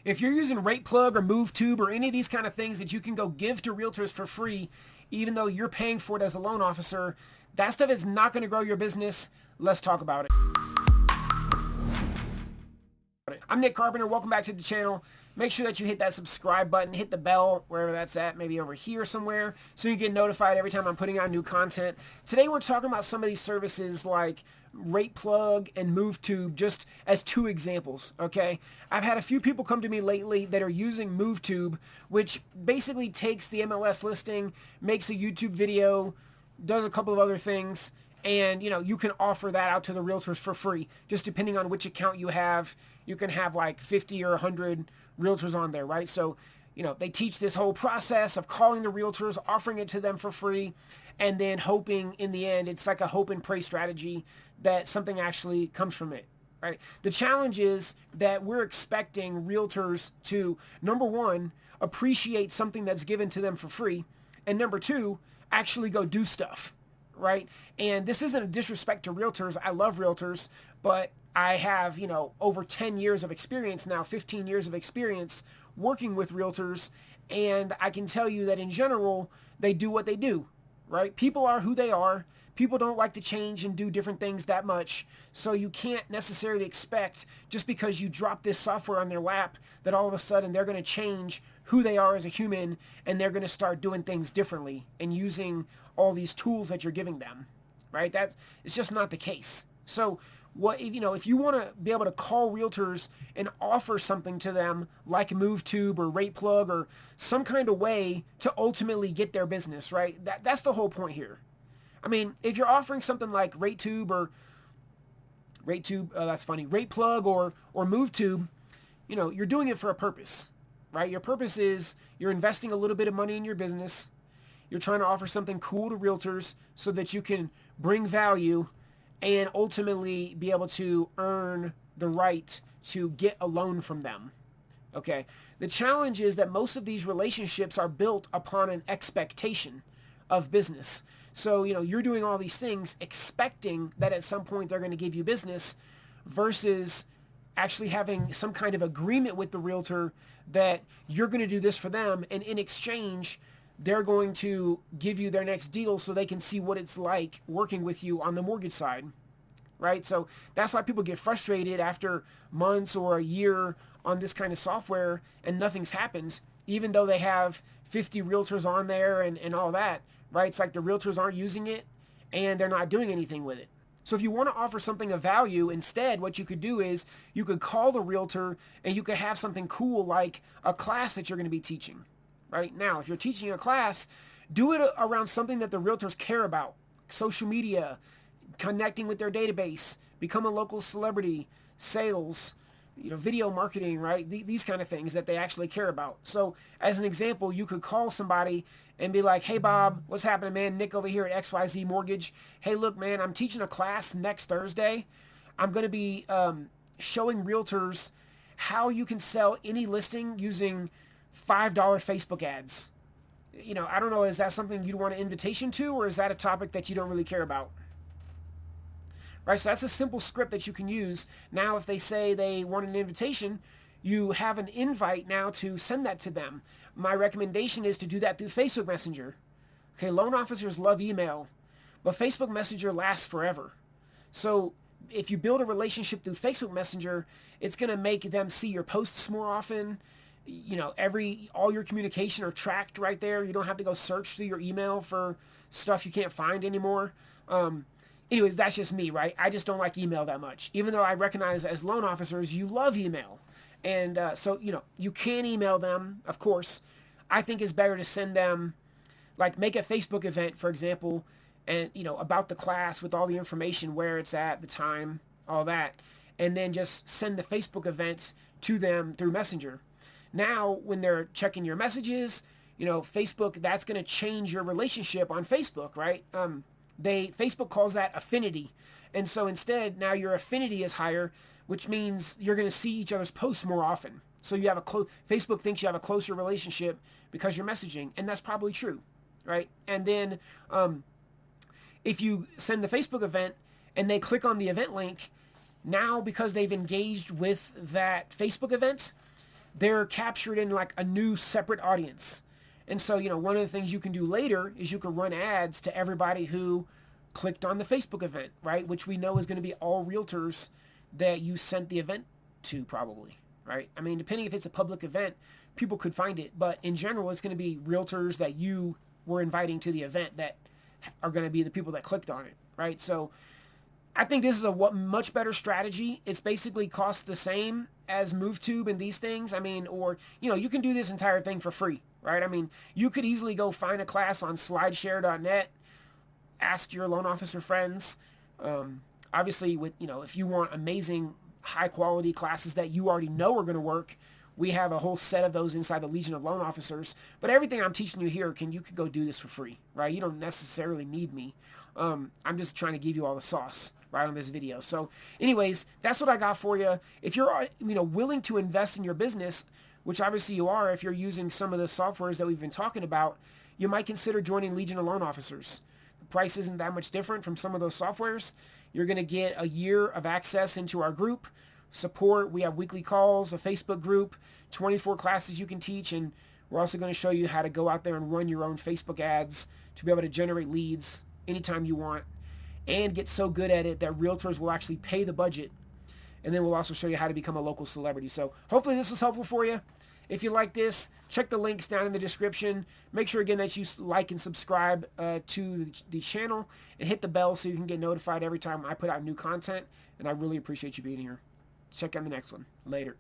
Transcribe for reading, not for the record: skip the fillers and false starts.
If you're using RatePlug or MoveTube or any of these kind of things that you can go give to realtors for free, even though you're paying for it as a loan officer, that stuff is not going to grow your business. Let's talk about it. I'm Nick Carpenter. Welcome back to the channel. Make sure that you hit that subscribe button, hit the bell, wherever that's at, maybe over here somewhere, so you get notified every time I'm putting out new content. Today we're talking about some of these services like RatePlug and MoveTube, just as two examples, okay? I've had a few people come to me lately that are using MoveTube, which basically takes the MLS listing, makes a YouTube video, does a couple of other things, and you can offer that out to the realtors for free, just depending on which account you have. You can have like 50 or 100 realtors on there, right? So they teach this whole process of calling the realtors, offering it to them for free, and then hoping in the end, it's like a hope and pray strategy that something actually comes from it, right? The challenge is that we're expecting realtors to, number one, appreciate something that's given to them for free, and number two, actually go do stuff, right? And this isn't a disrespect to realtors. I love realtors, but I have, over 10 years of experience now, 15 years of experience working with realtors, and I can tell you that in general, they do what they do, right? People are who they are. People don't like to change and do different things that much, so you can't necessarily expect, just because you drop this software on their lap, that all of a sudden they're going to change who they are as a human, and they're going to start doing things differently and using all these tools that you're giving them, right? It's just not the case. So if you want to be able to call realtors and offer something to them like MoveTube or RatePlug or some kind of way to ultimately get their business, right? That's the whole point here. I mean, if you're offering something like RatePlug or MoveTube, you're doing it for a purpose, right? Your purpose is you're investing a little bit of money in your business. You're trying to offer something cool to realtors so that you can bring value and ultimately be able to earn the right to get a loan from them, okay? The challenge is that most of these relationships are built upon an expectation of business. So, you're doing all these things expecting that at some point they're going to give you business versus actually having some kind of agreement with the realtor that you're going to do this for them, and in exchange, they're going to give you their next deal so they can see what it's like working with you on the mortgage side, right? So that's why people get frustrated after months or a year on this kind of software and nothing's happened, even though they have 50 realtors on there and all that, right? It's like the realtors aren't using it and they're not doing anything with it. So if you want to offer something of value, instead, what you could do is you could call the realtor and you could have something cool like a class that you're going to be teaching. Right now, if you're teaching a class, do it around something that the realtors care about. Social media, connecting with their database, become a local celebrity, sales, video marketing, right? These kind of things that they actually care about. So as an example, you could call somebody and be like, hey, Bob, what's happening, man? Nick over here at XYZ Mortgage. Hey, look, man, I'm teaching a class next Thursday. I'm going to be showing realtors how you can sell any listing using $5 Facebook ads. I don't know, is that something you'd want an invitation to, or is that a topic that you don't really care about? Right, so that's a simple script that you can use. Now, if they say they want an invitation, you have an invite now to send that to them. My recommendation is to do that through Facebook Messenger. Okay, loan officers love email, but Facebook Messenger lasts forever. So if you build a relationship through Facebook Messenger, it's going to make them see your posts more often. All your communication are tracked right there. You don't have to go search through your email for stuff you can't find anymore. Anyways, that's just me, right? I just don't like email that much, even though I recognize as loan officers, you love email. And so, you can email them, of course. I think it's better to send them, like make a Facebook event, for example, and, about the class with all the information, where it's at, the time, all that, and then just send the Facebook event to them through Messenger. Now, when they're checking your messages, Facebook, that's going to change your relationship on Facebook, right? Facebook calls that affinity. And so instead, now your affinity is higher, which means you're going to see each other's posts more often. So you have Facebook thinks you have a closer relationship because you're messaging, and that's probably true, right? And then if you send the Facebook event and they click on the event link, now because they've engaged with that Facebook event, they're captured in like a new separate audience. And so, you know, one of the things you can do later is you can run ads to everybody who clicked on the Facebook event, right? Which we know is going to be all realtors that you sent the event to probably, right? I mean, depending if it's a public event, people could find it. But in general, it's going to be realtors that you were inviting to the event that are going to be the people that clicked on it, right? So I think this is a much better strategy. It's basically cost the same as MoveTube and these things. I mean, or, you know, you can do this entire thing for free, right? I mean, you could easily go find a class on slideshare.net, ask your loan officer friends. Obviously, with, you know, if you want amazing, high quality classes that you already know are going to work, we have a whole set of those inside the Legion of Loan Officers. But everything I'm teaching you here, you could go do this for free, right? You don't necessarily need me. I'm just trying to give you all the sauce right on this video. So anyways, that's what I got for you. If you're, you know, willing to invest in your business, which obviously you are if you're using some of the softwares that we've been talking about, you might consider joining Legion of Loan Officers. The price isn't that much different from some of those softwares. You're going to get a year of access into our group, support. We have weekly calls, a Facebook group, 24 classes you can teach, and we're also going to show you how to go out there and run your own Facebook ads to be able to generate leads anytime you want and get so good at it that realtors will actually pay the budget. And then we'll also show you how to become a local celebrity. So hopefully this was helpful for you. If you like this, check the links down in the description. Make sure again that you like and subscribe to the channel and hit the bell so you can get notified every time I put out new content. And I really appreciate you being here. Check out the next one. Later.